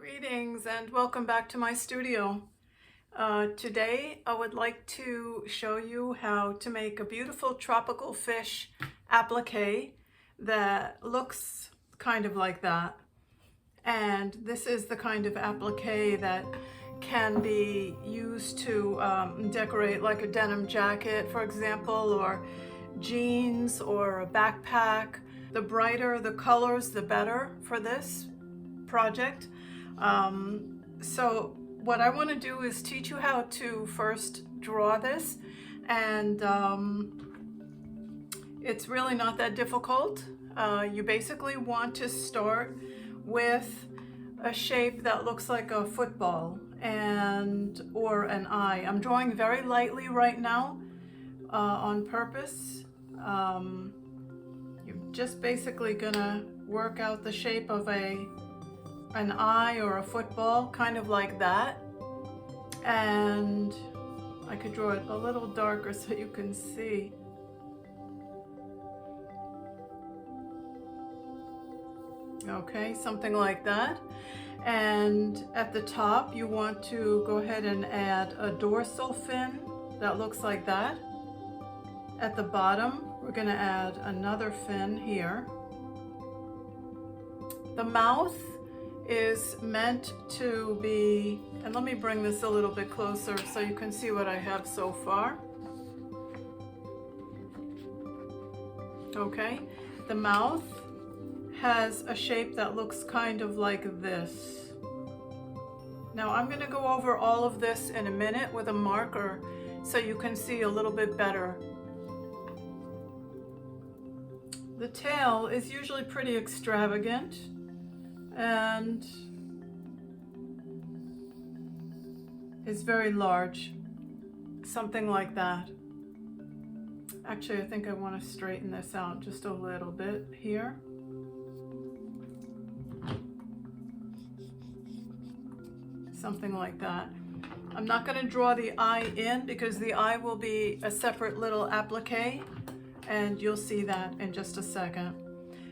Greetings and welcome back to my studio. Today I would like to show you how to make a beautiful tropical fish applique that looks kind of like that. And this is the kind of applique that can be used to decorate like a denim jacket, for example, or jeans or a backpack. The brighter the colors, the better for this project. So what I want to do is teach you how to first draw this, and it's really not that difficult. You basically want to start with a shape that looks like a football or an eye. I'm drawing very lightly right now on purpose. You're just basically gonna work out the shape of an eye or a football, kind of like that. And I could draw it a little darker so you can see. Okay, something like that. And at the top, you want to go ahead and add a dorsal fin that looks like that. At the bottom, we're going to add another fin here. The mouth is meant to be, and let me bring this a little bit closer so you can see what I have so far. Okay, the mouth has a shape that looks kind of like this. Now I'm going to go over all of this in a minute with a marker so you can see a little bit better. The tail is usually pretty extravagant and is very large, something like that. Actually, I think I want to straighten this out just a little bit here. Something like that. I'm not going to draw the eye in because the eye will be a separate little applique, and you'll see that in just a second.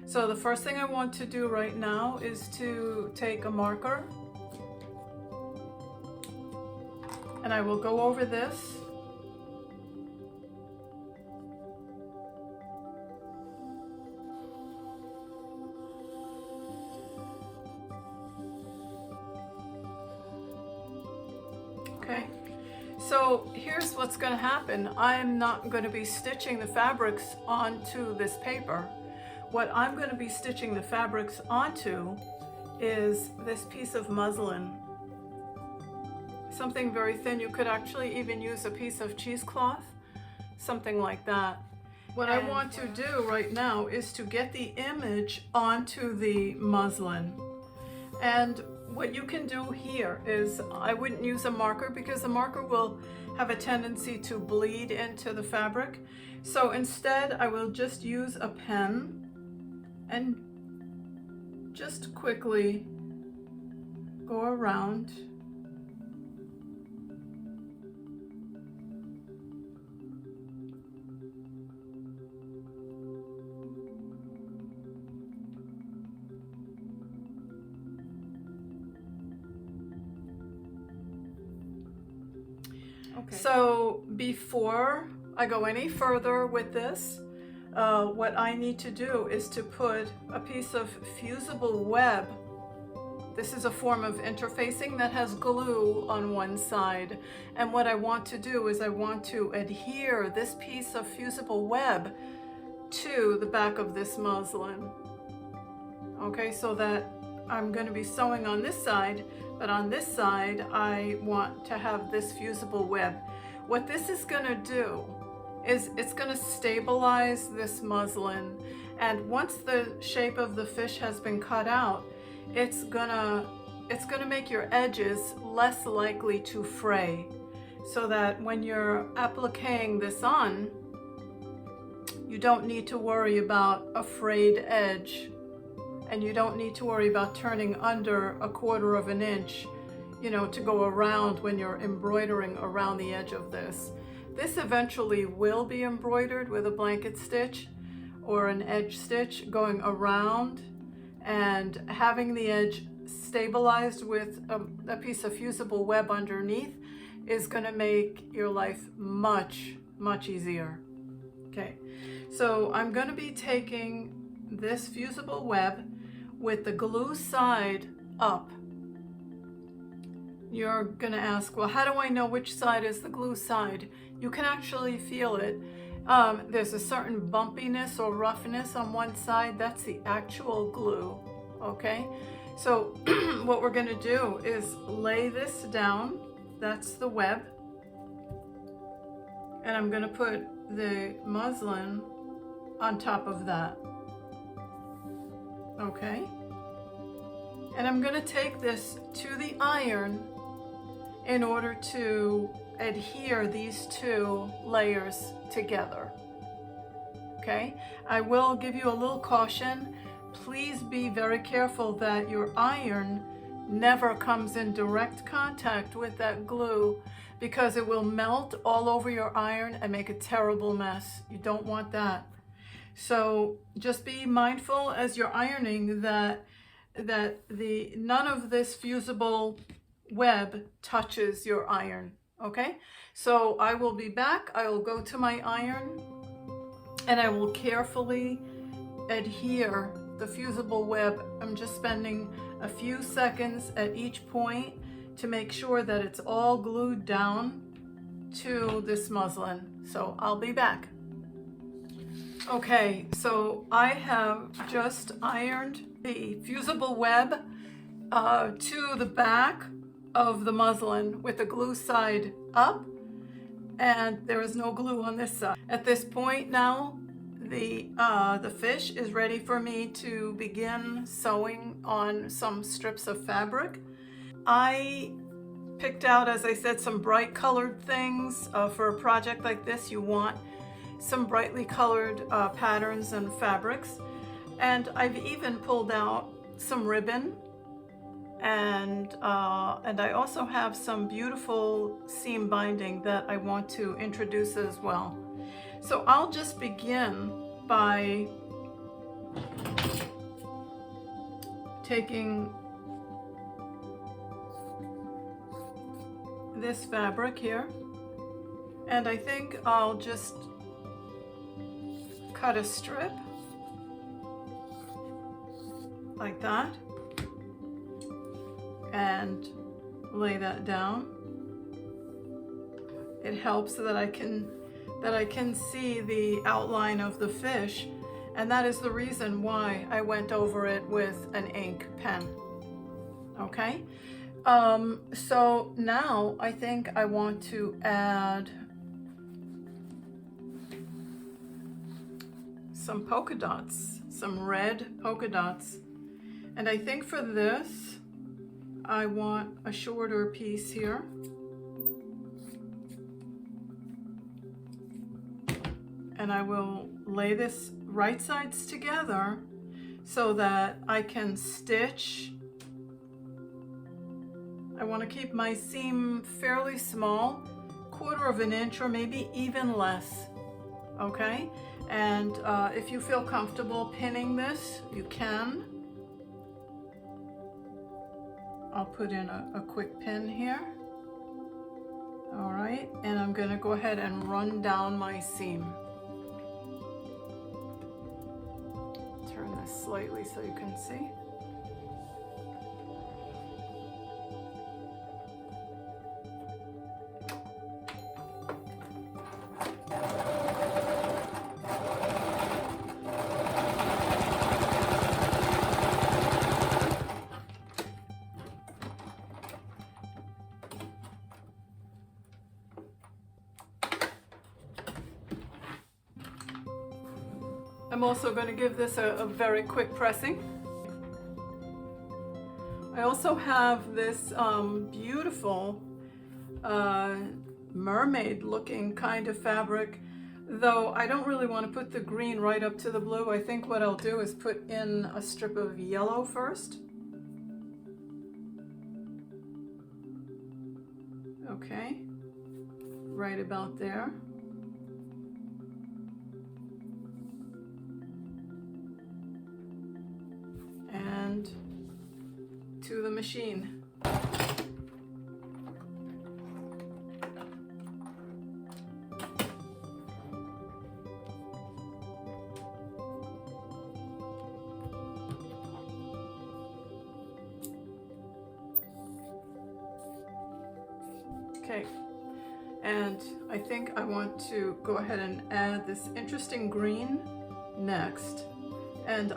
So the first thing I want to do right now is to take a marker, and I will go over this. Okay, so here's what's going to happen. I'm not going to be stitching the fabrics onto this paper. What I'm going to be stitching the fabrics onto is this piece of muslin. Something very thin. You could actually even use a piece of cheesecloth, something like that. What I want to do right now is to get the image onto the muslin. And what you can do here is, I wouldn't use a marker because a marker will have a tendency to bleed into the fabric. So instead, I will just use a pen and just quickly go around. Okay. So before I go any further with this, what I need to do is to put a piece of fusible web. This is a form of interfacing that has glue on one side. And what I want to do is I want to adhere this piece of fusible web to the back of this muslin. Okay, so that I'm going to be sewing on this side, but on this side I want to have this fusible web. What this is going to do is it's going to stabilize this muslin, and once the shape of the fish has been cut out, it's gonna make your edges less likely to fray, so that when you're appliquing this on, you don't need to worry about a frayed edge, and you don't need to worry about turning under 1/4 of an inch, you know, to go around when you're embroidering around the edge of this. This eventually will be embroidered with a blanket stitch or an edge stitch going around and having the edge stabilized with a piece of fusible web underneath is going to make your life much, much easier. Okay, so I'm going to be taking this fusible web with the glue side up. You're going to ask, well, how do I know which side is the glue side? You can actually feel it. There's a certain bumpiness or roughness on one side. That's the actual glue, okay? So what we're going to do is lay this down. That's the web. And I'm going to put the muslin on top of that. Okay? And I'm going to take this to the iron in order to adhere these two layers together. Okay? I will give you a little caution. Please be very careful that your iron never comes in direct contact with that glue, because it will melt all over your iron and make a terrible mess. You don't want that. So just be mindful as you're ironing that none of this fusible web touches your iron. Okay? So I will be back. I will go to my iron and I will carefully adhere the fusible web. I'm just spending a few seconds at each point to make sure that it's all glued down to this muslin. So I'll be back. Okay, so I have just ironed the fusible web to the back of the muslin with the glue side up, and there is no glue on this side. At this point now, the fish is ready for me to begin sewing on some strips of fabric. I picked out, as I said, some bright colored things. For a project like this, you want some brightly colored patterns and fabrics. And I've even pulled out some ribbon, and I also have some beautiful seam binding that I want to introduce as well. So I'll just begin by taking this fabric here, and I think I'll just cut a strip like that and lay that down. It helps so that I can see the outline of the fish, and that is the reason why I went over it with an ink pen. Okay, so now I think I want to add some polka dots, some red polka dots. And I think for this, I want a shorter piece here. And I will lay this right sides together so that I can stitch. I want to keep my seam fairly small, 1/4 of an inch or maybe even less. Okay? And if you feel comfortable pinning this, you can. I'll put in a quick pin here. All right, and I'm going to go ahead and run down my seam. Turn this slightly so you can see. I'm also going to give this a very quick pressing. I also have this beautiful mermaid looking kind of fabric, though I don't really want to put the green right up to the blue. I think what I'll do is put in a strip of yellow first. Okay, right about there. To machine. Okay, and I think I want to go ahead and add this interesting green next, and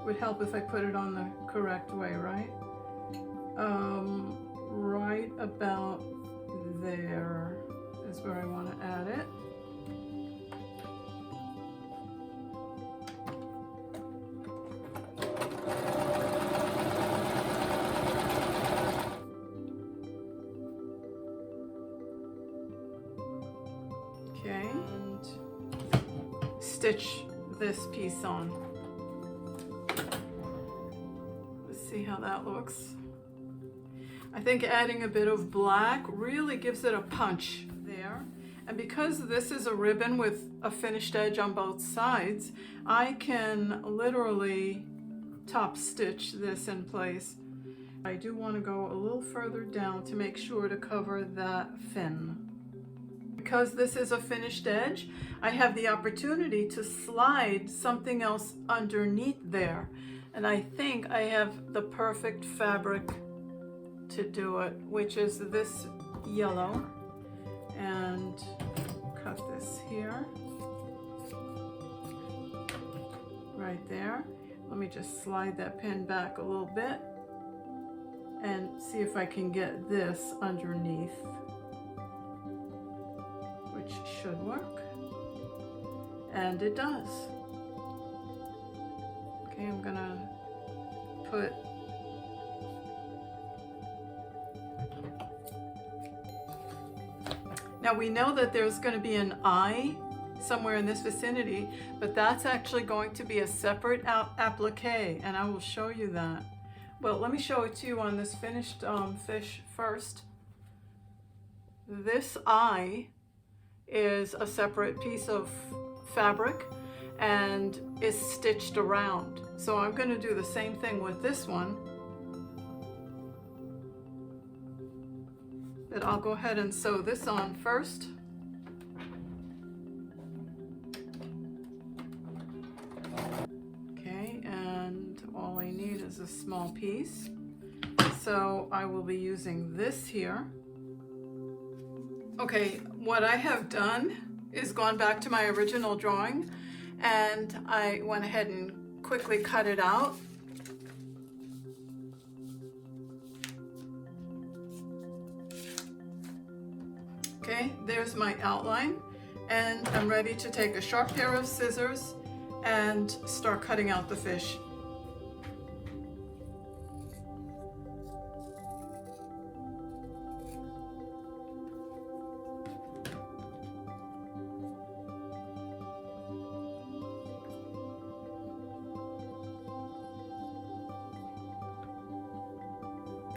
would help if I put it on the correct way, right? Right about there is where I want to add it. Okay, and stitch this piece on. Let's see how that looks. I think adding a bit of black really gives it a punch there. And because this is a ribbon with a finished edge on both sides, I can literally top stitch this in place. I do want to go a little further down to make sure to cover that fin. Because this is a finished edge, I have the opportunity to slide something else underneath there. And I think I have the perfect fabric to do it, which is this yellow. And cut this here, right there. Let me just slide that pin back a little bit and see if I can get this underneath, which should work, and it does. Okay, I'm gonna put now we know that there's going to be an eye somewhere in this vicinity, but that's actually going to be a separate applique, and I will show you that. Well, let me show it to you on this finished fish first. This eye is a separate piece of fabric and is stitched around. So I'm going to do the same thing with this one. But I'll go ahead and sew this on first. Okay, and all I need is a small piece. So I will be using this here. Okay, what I have done is gone back to my original drawing, and I went ahead and quickly cut it out. Okay, there's my outline, and I'm ready to take a sharp pair of scissors and start cutting out the fish.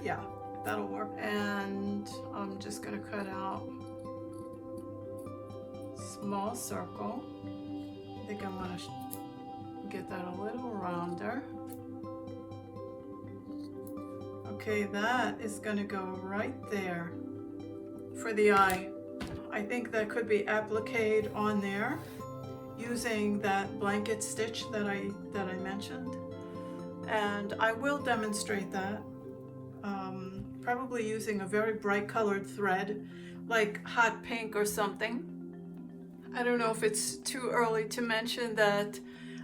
Yeah, that'll work. And I'm just gonna cut out small circle. I think I want to get that a little rounder. Okay, that is going to go right there for the eye. I think that could be appliqued on there using that blanket stitch that I mentioned, and I will demonstrate that probably using a very bright colored thread like hot pink or something. I don't know if it's too early to mention that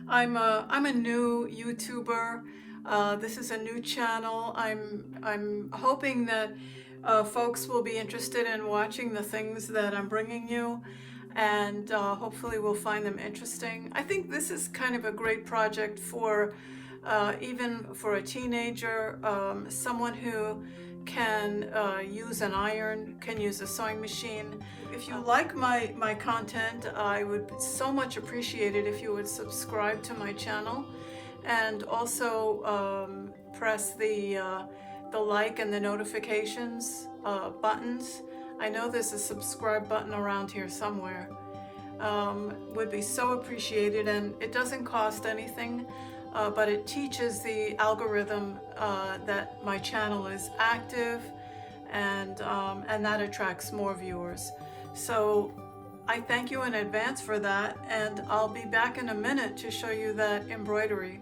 I'm a new YouTuber. This is a new channel. I'm hoping that folks will be interested in watching the things that I'm bringing you, and hopefully will find them interesting. I think this is kind of a great project for even for a teenager, someone who can use an iron, can use a sewing machine. If you like my content, I would so much appreciate it if you would subscribe to my channel, and also press the like and the notifications buttons. I know there's a subscribe button around here somewhere. Would be so appreciated, and it doesn't cost anything. but it teaches the algorithm that my channel is active, and that attracts more viewers. So I thank you in advance for that, and I'll be back in a minute to show you that embroidery.